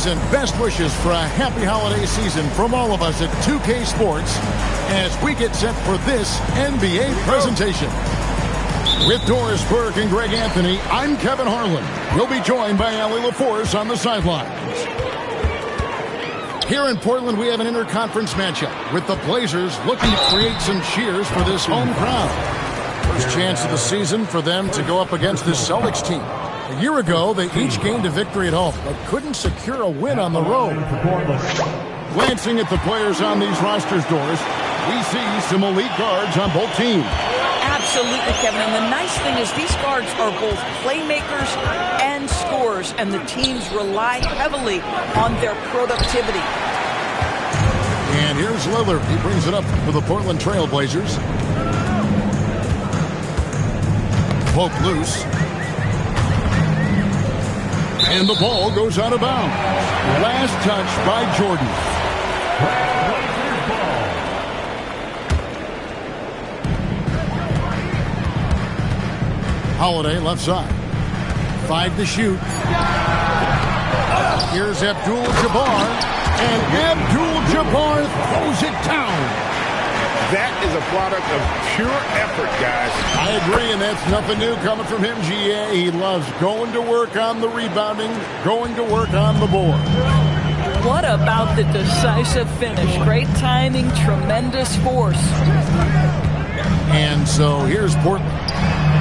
And best wishes for a happy holiday season from all of us at 2K Sports as we get set for this NBA presentation. With Doris Burke and Greg Anthony, I'm Kevin Harlan. We'll be joined by Allie LaForce on the sidelines. Here in Portland, we have an interconference matchup with the Blazers looking to create some cheers for this home crowd. First chance of the season for them to go up against this Celtics team. A year ago, they each gained a victory at home, but couldn't secure a win on the road. Glancing at the players on these rosters, Doris, we see some elite guards on both teams. Absolutely, Kevin. And the nice thing is these guards are both playmakers and scorers, and the teams rely heavily on their productivity. And here's Lillard. He brings it up for the Portland Trail Blazers. Poke loose. And the ball goes out of bounds. Last touch by Jordan. Holiday left side. 5 to shoot. Here's Abdul-Jabbar. And Abdul-Jabbar throws it down. That is a product of pure effort, guys. I agree, and that's nothing new coming from him, GA. He loves going to work on the rebounding, going to work on the board. What about the decisive finish? Great timing, tremendous force. And so here's Portland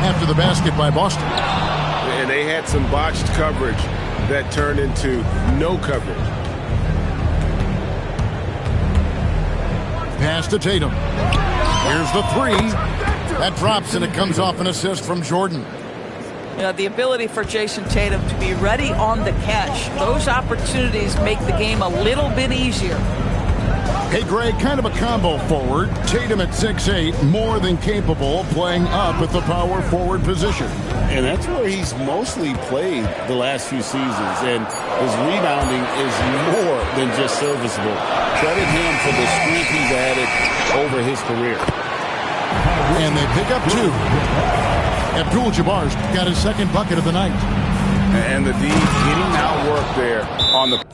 after the basket by Boston. And they had some botched coverage that turned into no coverage. Pass to Tatum. Here's the three. That drops, and it comes off an assist from Jordan. You know, the ability for Jason Tatum to be ready on the catch. Those opportunities make the game a little bit easier. Hey, Greg, kind of a combo forward. Tatum at 6'8", more than capable, playing up at the power forward position. And that's where he's mostly played the last few seasons, and his rebounding is more than just serviceable. Credit him for the strength he's added over his career. And they pick up 2. Abdul-Jabbar's got his second bucket of the night. And the D getting outworked there on the...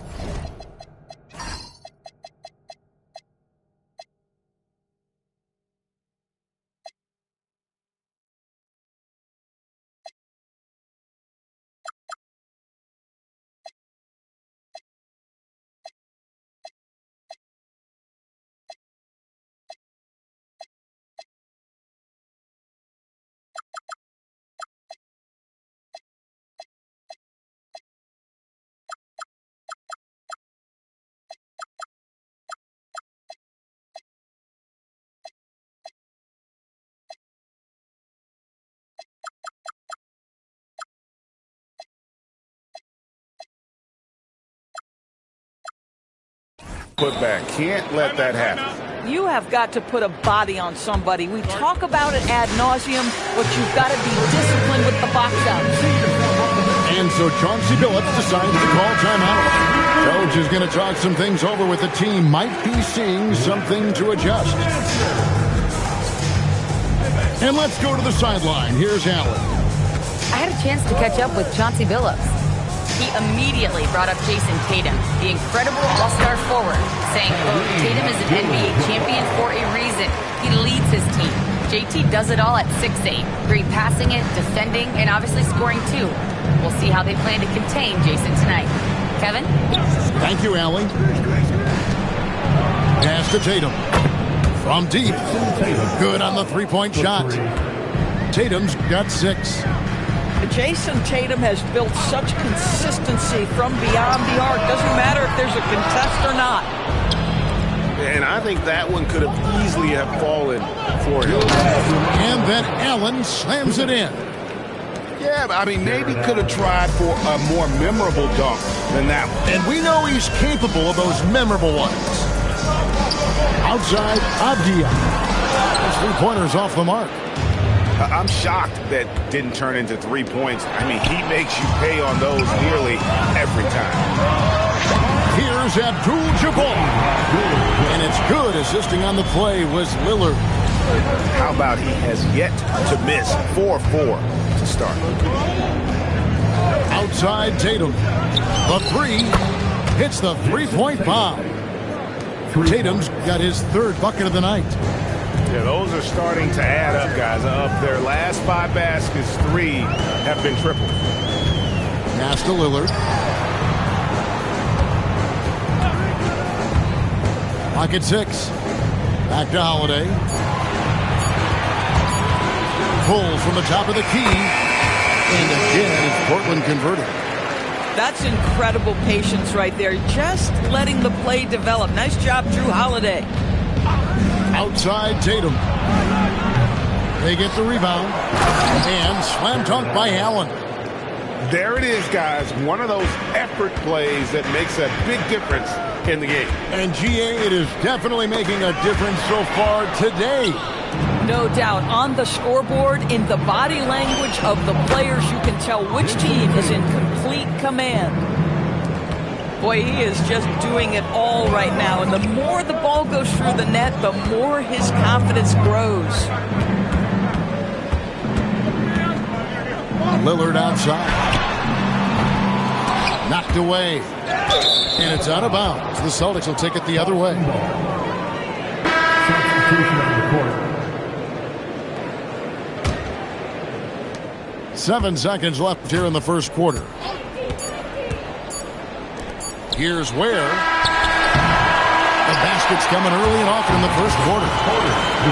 Put back. Can't let that happen. You have got to put a body on somebody. We talk about it ad nauseum, but you've got to be disciplined with the box out. And so Chauncey Billups decides to call timeout. Coach is going to talk some things over with the team. Might be seeing something to adjust. And let's go to the sideline. Here's Allen. I had a chance to catch up with Chauncey Billups. He immediately brought up Jason Tatum, the incredible all-star forward, saying, quote, Tatum is an NBA champion for a reason. He leads his team. JT does it all at 6'8", great passing it, defending, and obviously scoring too. We'll see how they plan to contain Jason tonight. Kevin? Thank you, Allie. Pass to Tatum. From deep. Good on the three-point shot. Tatum's got 6. Jason Tatum has built such consistency from beyond the arc. Doesn't matter if there's a contest or not. And I think that one could have easily have fallen for him. And then Allen slams it in. Yeah, I mean, maybe could have tried for a more memorable dunk than that one. And we know he's capable of those memorable ones. Outside, Avdia. His three-pointer's off the mark. I'm shocked that didn't turn into 3 points. I mean, he makes you pay on those nearly every time. Here's Abdul-Jabbar. And it's good. Assisting on the play was Lillard. How about he has yet to miss 4-4 to start. Outside Tatum. The three. hits the three-point bomb. Tatum's got his third bucket of the night. Yeah, those are starting to add up, guys. Of their last 5 baskets, 3 have been triples. Pass to Lillard. Pocket 6. Back to Holiday. Pulls from the top of the key. And again, it's Portland converted. That's incredible patience right there. Just letting the play develop. Nice job, Drew Holiday. Outside Tatum. They get the rebound. And slam dunk by Allen. There it is, guys. One of those effort plays that makes a big difference in the game. And GA, it is definitely making a difference so far today. No doubt. On the scoreboard, in the body language of the players, you can tell which team is in complete command. Boy, he is just doing it all right now. And the more the ball goes through the net, the more his confidence grows. Lillard outside. Knocked away. And it's out of bounds. The Celtics will take it the other way. 7 seconds left here in the first quarter. Here's where. The basket's coming early and often in the first quarter.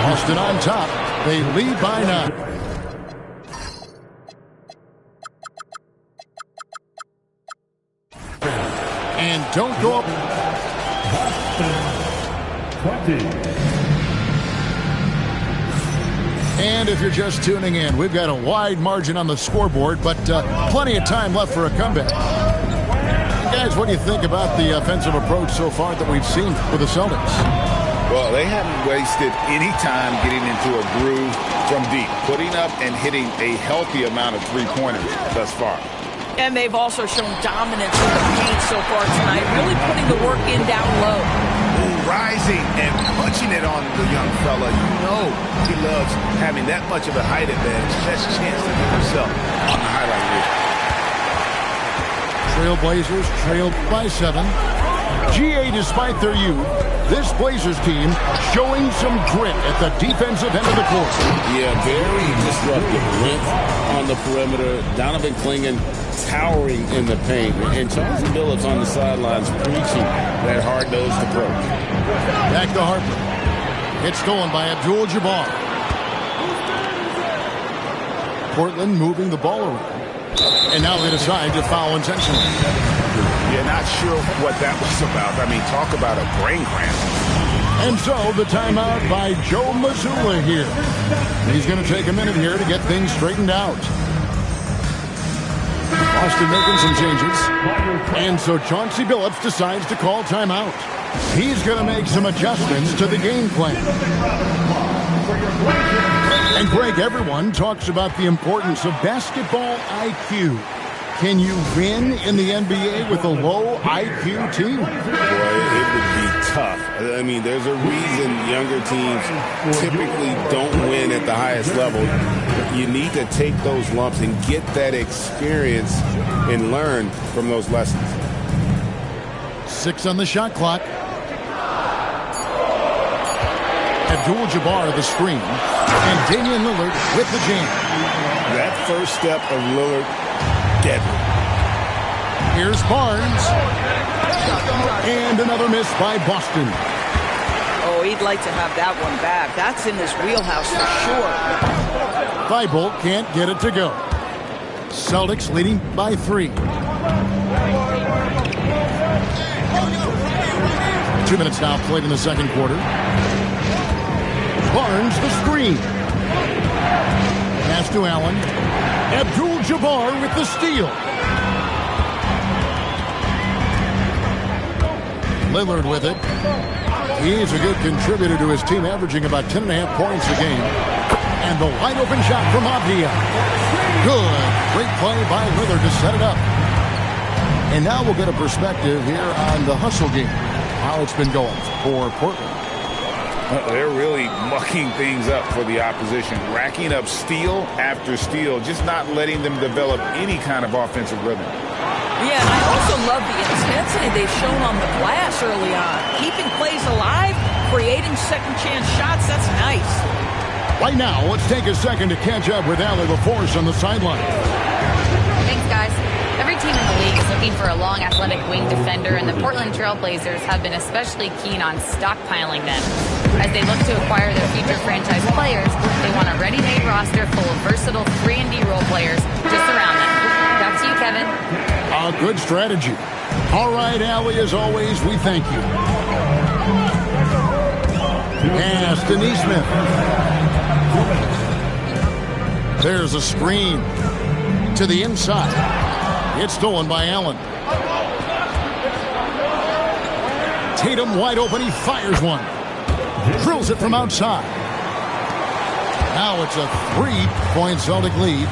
Boston on top. They lead by 9. And don't go up. 20. And if you're just tuning in, we've got a wide margin on the scoreboard, but plenty of time left for a comeback. Guys, what do you think about the offensive approach so far that we've seen for the Celtics? Well, they haven't wasted any time getting into a groove from deep, putting up and hitting a healthy amount of three-pointers thus far. And they've also shown dominance in the paint so far tonight, really putting the work in down low. Rising and punching it on the young fella. You know he loves having that much of a height advantage. Best chance to get himself on the highlight reel. Trailblazers trailed by 7. GA, despite their youth, this Blazers team showing some grit at the defensive end of the court. Yeah, very disruptive. Length on the perimeter. Donovan Clingan towering in the paint. And Charles Billups on the sidelines preaching that hard-nosed approach. Back to Harper. It's stolen by Abdul-Jabbar. Portland moving the ball around. And now they decide to foul intentionally. Yeah, not sure what that was about. I mean, talk about a brain cramp. And so the timeout by Joe Mazzulla here. He's going to take a minute here to get things straightened out. Boston making some changes. And so Chauncey Billups decides to call timeout. He's going to make some adjustments to the game plan. And Greg, everyone talks about the importance of basketball IQ. Can you win in the NBA with a low IQ team? Boy, it would be tough. I mean, there's a reason younger teams typically don't win at the highest level. You need to take those lumps and get that experience and learn from those lessons. 6 on the shot clock. Abdul-Jabbar the screen. And Damian Lillard with the jam. That first step of Lillard, deadly. Here's Barnes. And another miss by Boston. Oh, he'd like to have that one back. That's in his wheelhouse for sure. Thibault can't get it to go. Celtics leading by 3. 2 minutes now played in the second quarter. Barnes the screen. Pass to Allen. Abdul-Jabbar with the steal. Lillard with it. He's a good contributor to his team, averaging about 10.5 points a game. And the wide open shot from Avdia. Good. Great play by Lillard to set it up. And now we'll get a perspective here on the hustle game. How it's been going for Portland. They're really mucking things up for the opposition, racking up steal after steal, just not letting them develop any kind of offensive rhythm. Yeah, and I also love the intensity they've shown on the glass early on. Keeping plays alive, creating second-chance shots, that's nice. Right now, let's take a second to catch up with Allie LaForce on the sideline. Thanks, guys. Every team in the league is looking for a long, athletic wing defender, and the Portland Trail Blazers have been especially keen on stockpiling them. As they look to acquire their future franchise players, they want a ready-made roster full of versatile 3-and-D role players to surround them. Back to you, Kevin. A good strategy. All right, Allie, as always, we thank you. Pass to Neesmith. There's a screen to the inside. It's stolen by Allen. Tatum wide open. He fires one. Drills it from outside. Now it's a 3-point Celtic lead.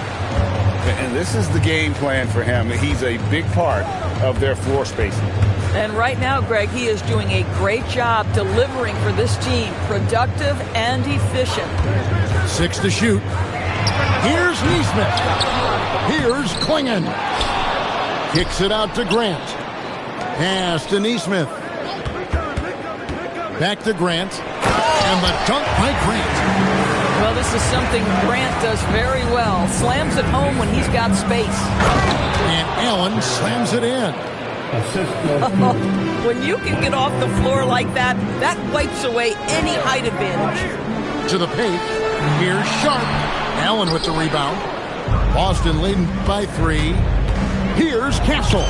And this is the game plan for him. He's a big part of their floor spacing. And right now, Greg, he is doing a great job delivering for this team. Productive and efficient. 6 to shoot. Here's Neesmith. Here's Klingon. Kicks it out to Grant. Pass to Neesmith. Back to Grant. And the dunk by Grant. Well, this is something Grant does very well. Slams it home when he's got space. And Allen slams it in. When you can get off the floor like that, that wipes away any height advantage. To the paint. Here's Sharp. Allen with the rebound. Boston leading by 3. Here's Castle.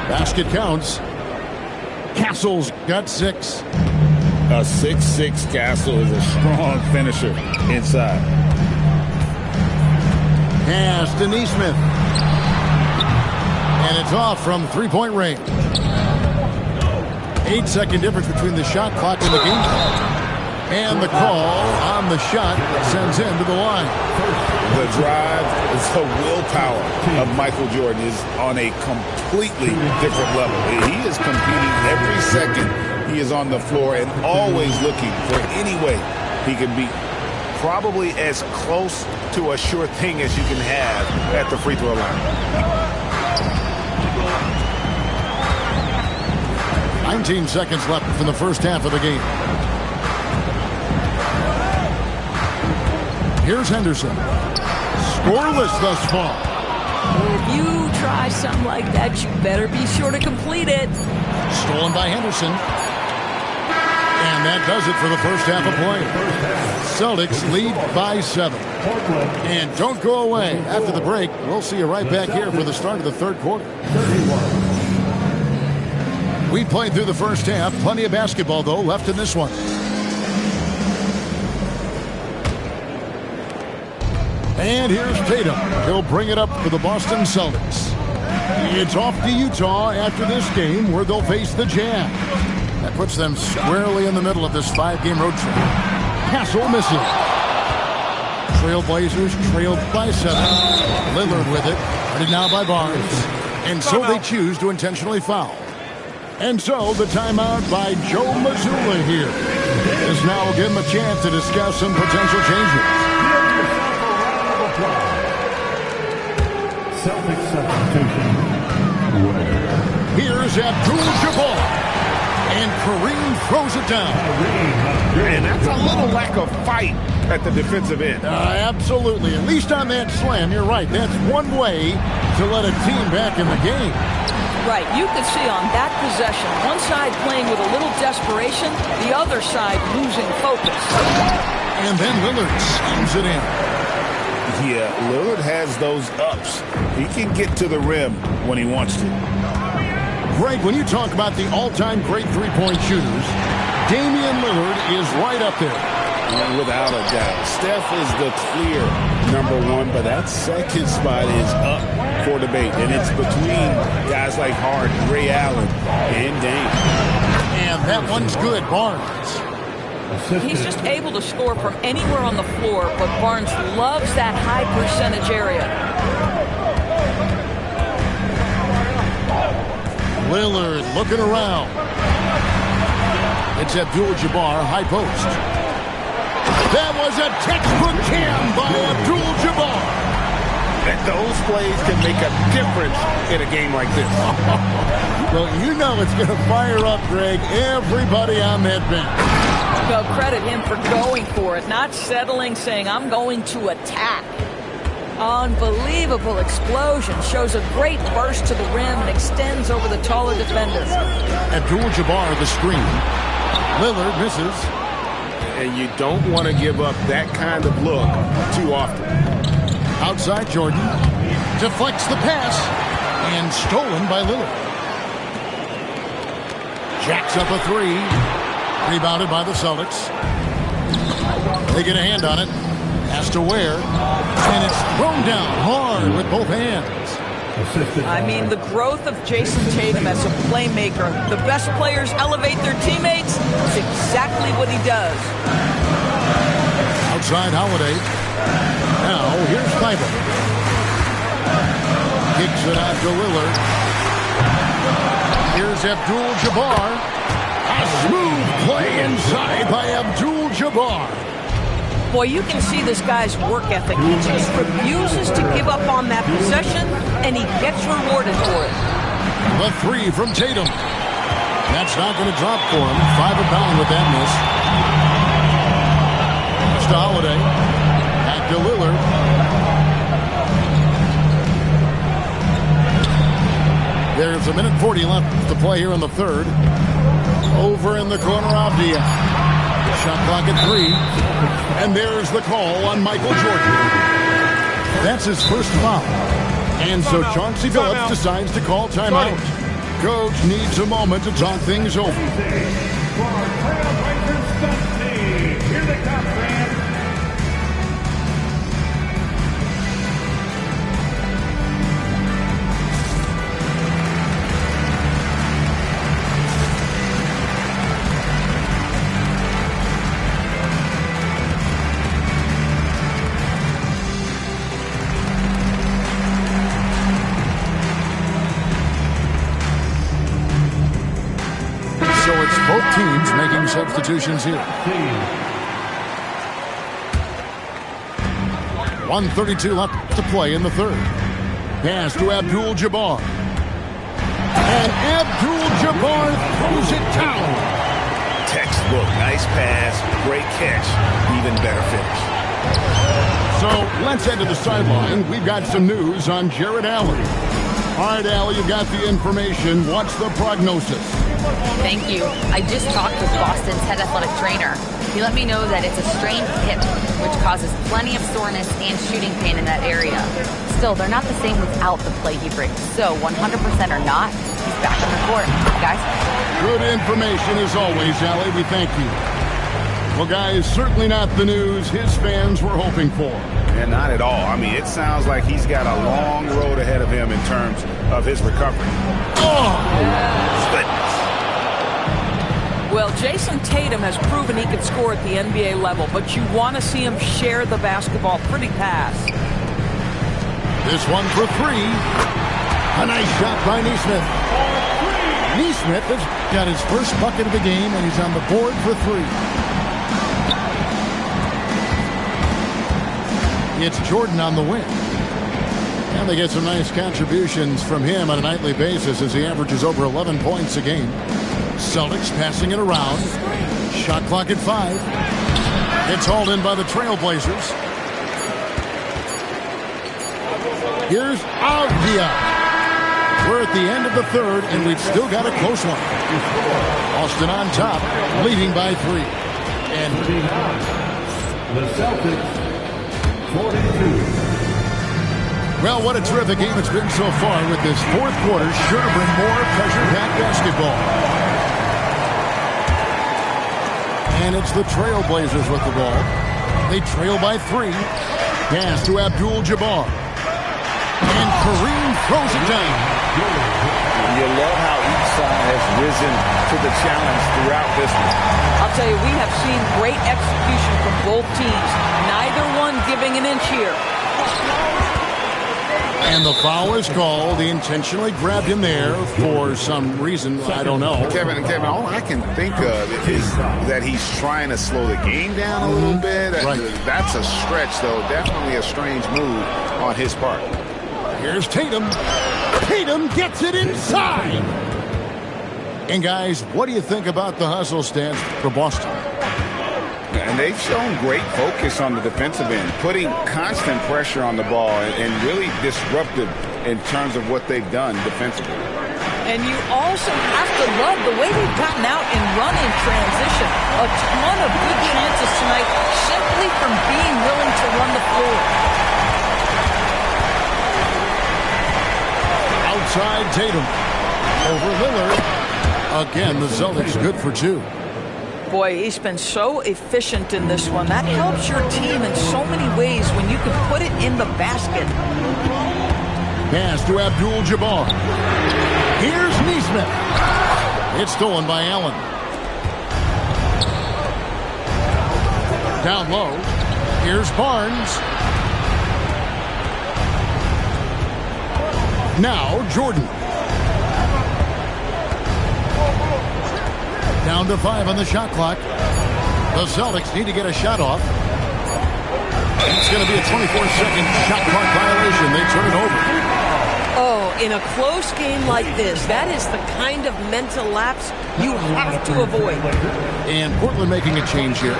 Basket counts. Castle's got 6. A 6'6" Castle is a strong finisher inside. Pass to Neesmith. And it's off from 3-point range. 8-second difference between the shot clock and the game clock. And the call on the shot sends him to the line. The drive, the willpower of Michael Jordan is on a completely different level. He is competing every second he is on the floor and always looking for any way he can be probably as close to a sure thing as you can have at the free throw line. 19 seconds left in the first half of the game. Here's Henderson. Scoreless thus far. If you try something like that, you better be sure to complete it. Stolen by Henderson. And that does it for the first half of play. Celtics lead by 7. And don't go away. After the break, we'll see you right back here for the start of the third quarter. We played through the first half. Plenty of basketball, though, left in this one. And here's Tatum. He'll bring it up for the Boston Celtics. It's off to Utah after this game where they'll face the Jazz. That puts them squarely in the middle of this 5-game road trip. Castle missing. Trailblazers trailed by 7. Lillard with it. Guarded now by Barnes. And so they choose to intentionally foul. And so the timeout by Joe Mazzulla here. This now will give him a chance to discuss some potential changes. Celtic substitution. Here's Abdul-Jabbar. And Kareem throws it down. And that's a little lack of fight at the defensive end. Absolutely. At least on that slam, you're right. That's one way to let a team back in the game. Right, you could see on that possession, one side playing with a little desperation, the other side losing focus. And then Lillard slams it in. Yeah, Lillard has those ups. He can get to the rim when he wants to. Greg, when you talk about the all-time great three-point shooters, Damian Lillard is right up there. Without a doubt. Steph is the clear #1, but that second spot is up for debate. And it's between guys like Harden, Ray Allen, and Dame. And that one's good, Barnes. He's just able to score from anywhere on the floor, but Barnes loves that high percentage area. Lillard looking around. It's Abdul-Jabbar, high post. That was a textbook cam by Abdul-Jabbar. that those plays can make a difference in a game like this. Well, you know it's going to fire up, Greg, everybody on that bench. Well, credit him for going for it, not settling, saying, I'm going to attack. Unbelievable explosion. Shows a great burst to the rim and extends over the taller defender. Abdul-Jabbar, the screen. Lillard misses. And you don't want to give up that kind of look too often. Outside Jordan. Deflects the pass. And stolen by Lillard. Jacks up a three. Rebounded by the Celtics. They get a hand on it. Has to wear. And it's thrown down hard with both hands. I mean, the growth of Jason Tatum as a playmaker. The best players elevate their teammates. That's exactly what he does. Outside Holiday. Now, here's Thybulle. Kicks it out to Lillard. Here's Abdul-Jabbar. A smooth play inside by Abdul-Jabbar. Boy, you can see this guy's work ethic. He just refuses to give up on that possession, and he gets rewarded for it. The three from Tatum. That's not going to drop for him. 5 abound with that miss. It's to Holiday. Back to Lillard. There's 1:40 left to play here in the third. Over in the corner, Avdia. Shot clock at 3. And there's the call on Michael Jordan. That's his first foul. And so Chauncey Billups decides to call timeout. Coach needs a moment to talk things over. Here they come, Grant. So it's both teams making substitutions here. 1:32 left to play in the third. Pass to Abdul-Jabbar. And Abdul-Jabbar throws it down. Textbook, nice pass, great catch, even better finish. So let's head to the sideline. We've got some news on Jared Allen. All right, Allen, you've got the information. What's the prognosis? Thank you. I just talked with Boston's head athletic trainer. He let me know that it's a strained hip, which causes plenty of soreness and shooting pain in that area. Still, they're not the same without the play he brings. So 100% or not, he's back on the court. Guys? Good information as always, Allie. We thank you. Well, guys, certainly not the news his fans were hoping for. And not at all. I mean, it sounds like he's got a long road ahead of him in terms of his recovery. Oh! Goodness. Well, Jason Tatum has proven he can score at the NBA level, but you want to see him share the basketball pretty fast. This one for 3. A nice shot by Neesmith. Neesmith has got his first bucket of the game, and he's on the board for 3. It's Jordan on the wing. And they get some nice contributions from him on a nightly basis as he averages over 11 points a game. Celtics passing it around. Shot clock at 5. It's hauled in by the Trailblazers. Here's Avdia. We're at the end of the third, and we've still got a close one. Austin on top, leading by 3. And The Celtics, 42. well, what a terrific game it's been so far with this fourth quarter. Sure to bring more pressure-packed basketball. And it's the Trailblazers with the ball. They trail by 3. Pass to Abdul-Jabbar. And Kareem throws it down. You love how each side has risen to the challenge throughout this one. I'll tell you, we have seen great execution from both teams. Neither one giving an inch here. And the foul is called. He intentionally grabbed him there for some reason. I don't know. Kevin, all I can think of is that he's trying to slow the game down a little bit. Right. That's a stretch, though. Definitely a strange move on his part. Here's Tatum. Tatum gets it inside. And, guys, what do you think about the hustle stance for Boston? And they've shown great focus on the defensive end, putting constant pressure on the ball and really disruptive in terms of what they've done defensively. And you also have to love the way they've gotten out and run in transition. A ton of good chances tonight simply from being willing to run the floor. Outside Tatum. Over Lillard. Again, the Celtics good for two. Boy, he's been so efficient in this one. That helps your team in so many ways when you can put it in the basket. Pass to Abdul-Jabbar. Here's Neesmith. It's stolen by Allen. Down low. Here's Barnes. Now Jordan. Down to 5 on the shot clock. The Celtics need to get a shot off. It's going to be a 24-second shot clock violation. They turn it over. Oh, in a close game like this, that is the kind of mental lapse you have to avoid. And Portland making a change here.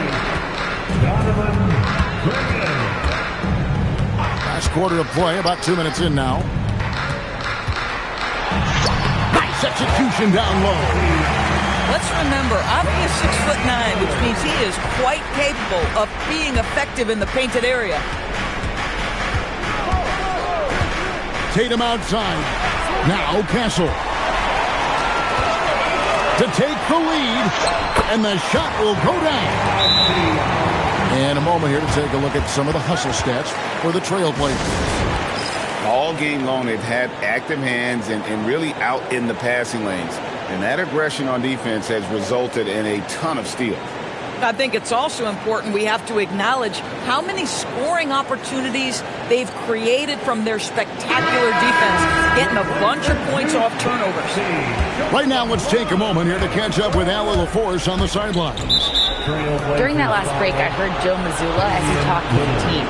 Last quarter of play, about 2 minutes in now. Nice execution down low. Let's remember, Avi is 6'9", which means he is quite capable of being effective in the painted area. Tatum outside. Now Castle. To take the lead. And the shot will go down. And a moment here to take a look at some of the hustle stats for the Trailblazers. All game long, they've had active hands and really out in the passing lanes. And that aggression on defense has resulted in a ton of steals. I think it's also important we have to acknowledge how many scoring opportunities they've created from their spectacular defense, getting a bunch of points off turnovers. Right now, let's take a moment here to catch up with Al LaForce on the sidelines. During that last break, I heard Joe Mazzulla as he talked to the team.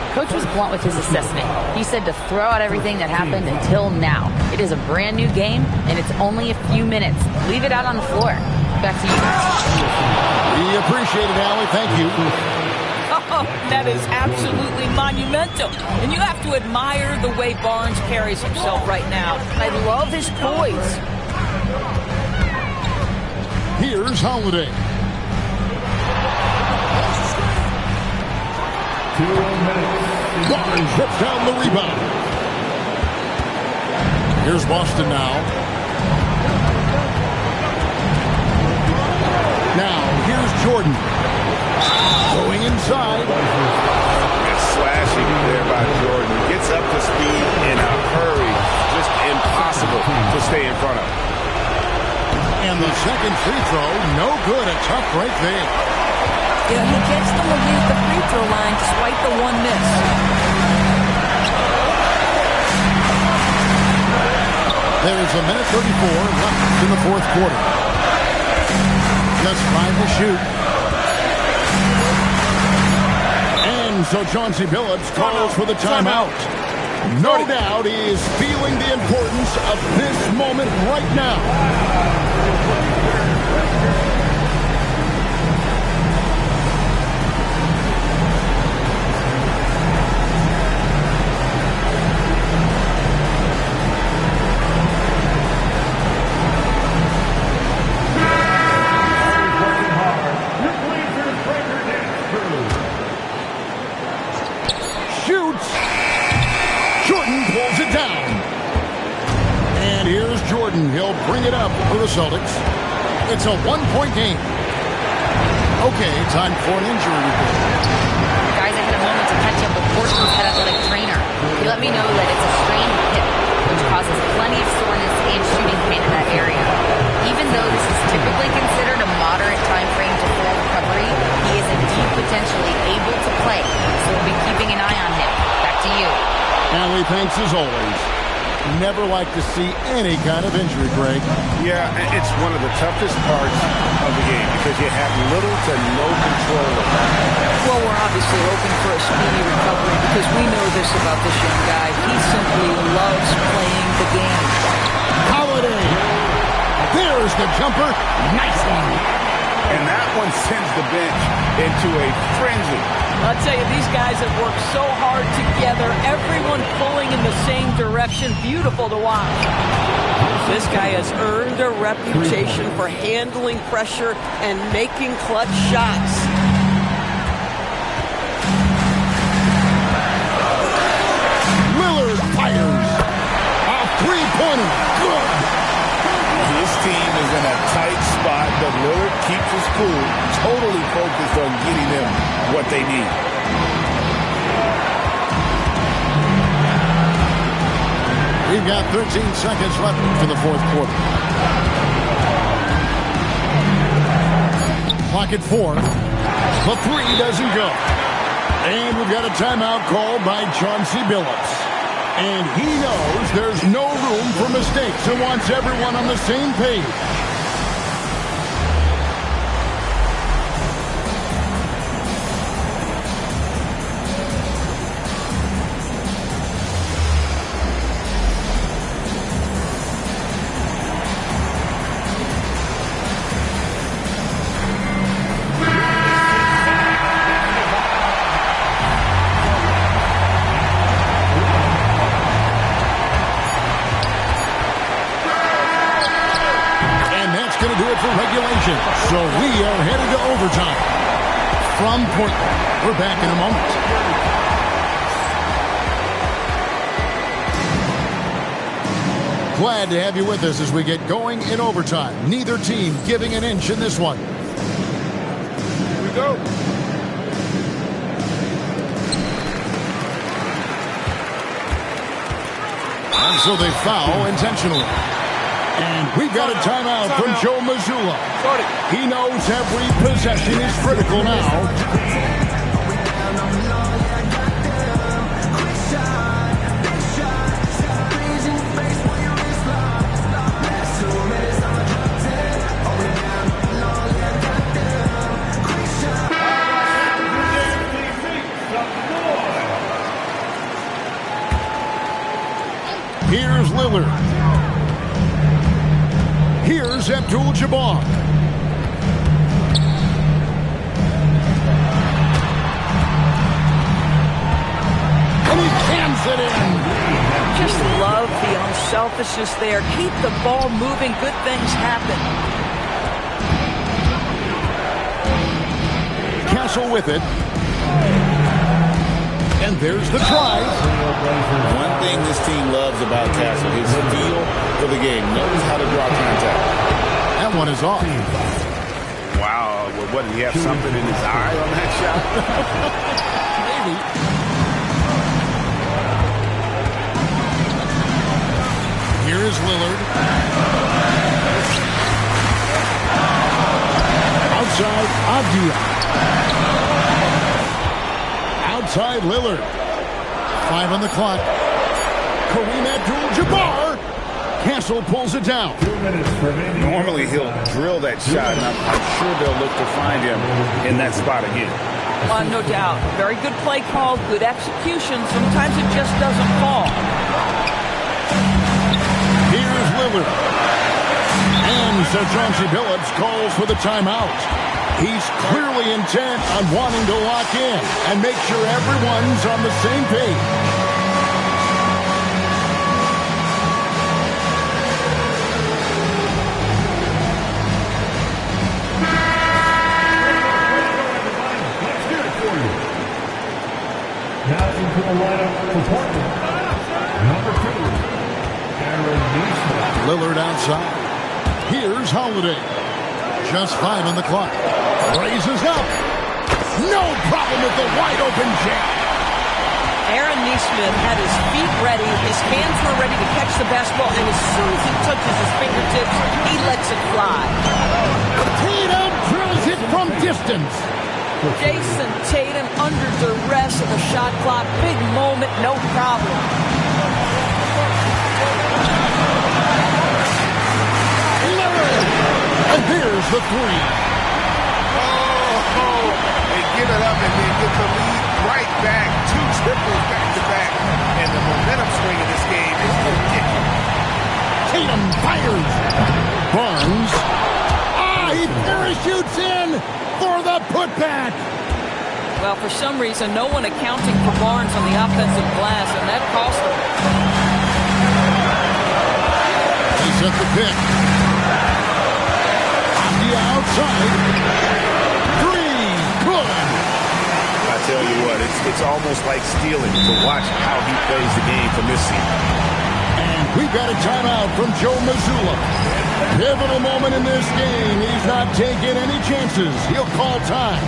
Coach was blunt with his assessment. He said to throw out everything that happened until now. It is a brand new game, and it's only a few minutes. Leave it out on the floor. Back to you. We appreciate it, Allie. Thank you. Oh, that is absolutely monumental. And you have to admire the way Barnes carries himself right now. I love his poise. Here's Holiday. Barnes rips down the rebound. Here's Boston now. Now, here's Jordan. Going inside. It's slashing there by Jordan. Gets up to speed in a hurry. Just impossible to stay in front of. And the second free throw, no good. A tough break there. Yeah, he gets them at the free throw line despite the one miss. There is a minute 34 left in the fourth quarter. Just 5 to shoot. And so Chauncey Billups calls for the timeout. No doubt he is feeling the importance of this moment right now. He'll bring it up for the Celtics. It's a one-point game. Okay, time for an injury report. Guys, I had a moment to catch up with Portland's head athletic trainer. He let me know that it's a strained hip, which causes plenty of soreness and shooting pain in that area. Even though this is typically considered a moderate time frame to full recovery, he is indeed potentially able to play. So we'll be keeping an eye on him. Back to you. Allie, thanks as always. Never like to see any kind of injury, Greg. Yeah, it's one of the toughest parts of the game because you have little to no control of that. Well, we're obviously hoping for a speedy recovery because we know this about this young guy. He simply loves playing the game. Holiday. There's the jumper. Nice one. And that one sends the bench into a frenzy. I'll tell you, these guys have worked so hard together. Everyone pulling in the same direction. Beautiful to watch. This guy has earned a reputation for handling pressure and making clutch shots. Lillard fires. A three-pointer. Good. His team is in a tight spot, but Lillard keeps his cool, totally focused on getting them what they need. We've got 13 seconds left for the fourth quarter. Clock at 4. The three doesn't go. And we've got a timeout called by Chauncey Billups. And he knows there's no room for mistakes and wants everyone on the same page. So we are headed to overtime. From Portland, we're back in a moment. Glad to have you with us as we get going in overtime. Neither team giving an inch in this one. Here we go. And so they foul intentionally. And we've got a timeout from Joe Mazzulla. He knows every possession is critical now. Here's Lillard. Here's Abdul-Jabbar. And he cans it in. Just love the unselfishness there. Keep the ball moving. Good things happen. Castle with it. And there's the try. One thing this team loves about Castle, his feel for the game. Knows how to draw contact. That one is off. Wow, what, did he have something in his eye on that shot? Maybe. Here is Lillard. Outside, Avdia. Outside Lillard. 5 on the clock. Kareem Abdul-Jabbar. Castle pulls it down. 2 minutes remaining. Normally he'll drill that shot, and I'm sure they'll look to find him in that spot again. No doubt. Very good play call, good execution. Sometimes it just doesn't fall. Here's Lillard. And Sir Chauncey Billups calls for the timeout. He's clearly intent on wanting to lock in and make sure everyone's on the same page. Now into the lineup for Portland. Number 2, Aaron Neesmith. Lillard outside. Here's Holiday. Just 5 on the clock. Raises up. No problem with the wide open jam. Aaron Neesmith had his feet ready. His hands were ready to catch the basketball. And as soon as he touches his fingertips, he lets it fly. Tatum drills it from distance. Jason Tatum under duress of the shot clock. Big moment, no problem. And here's the three. Oh, they give it up and they get the lead right back. 2 triples back-to-back. And the momentum swing in this game is ridiculous. Tatum fires. Barnes. He parachutes in for the putback. Well, for some reason, no one accounting for Barnes on the offensive glass, and that cost him. He set the pick. On the outside. 3. Good. I tell you what, it's almost like stealing to watch how he plays the game from this seat. And we've got a timeout from Joe Mazzulla. Pivotal moment in this game. He's not taking any chances. He'll call time.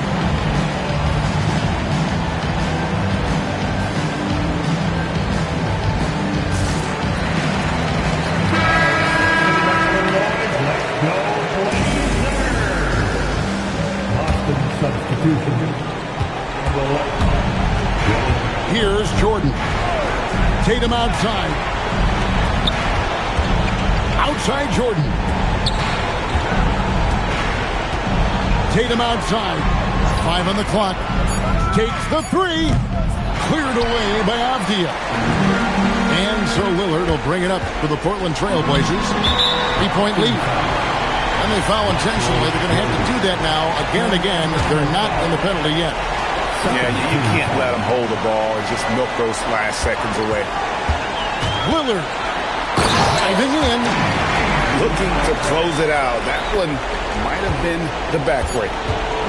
Substitution. Here's Jordan. Tatum outside. Outside Jordan. Tatum outside. 5 on the clock. Takes the 3. Cleared away by Avdia. And so Lillard will bring it up for the Portland Trail Blazers. 3-point lead. And they foul intentionally. They're going to have to do that now again and again. They're not in the penalty yet. Yeah, you can't let them hold the ball and just milk those last seconds away. Lillard diving in. Looking to close it out. That one might have been the back break.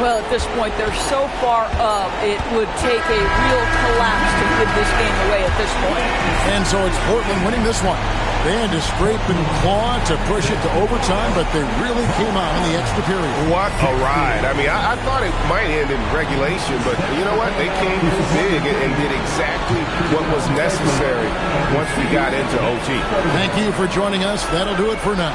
Well, at this point, they're so far up, it would take a real collapse to give this game away at this point. And so it's Portland winning this one. They had to scrape and claw to push it to overtime, but they really came out in the extra period. What a ride. I mean, I thought it might end in regulation, but you know what? They came through big and did exactly what was necessary once we got into OT. Thank you for joining us. That'll do it for now.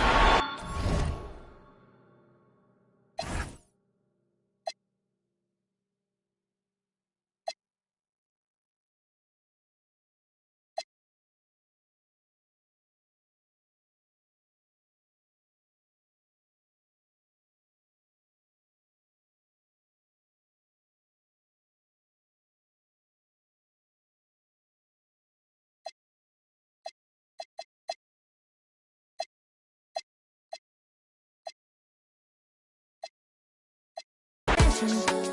Attention.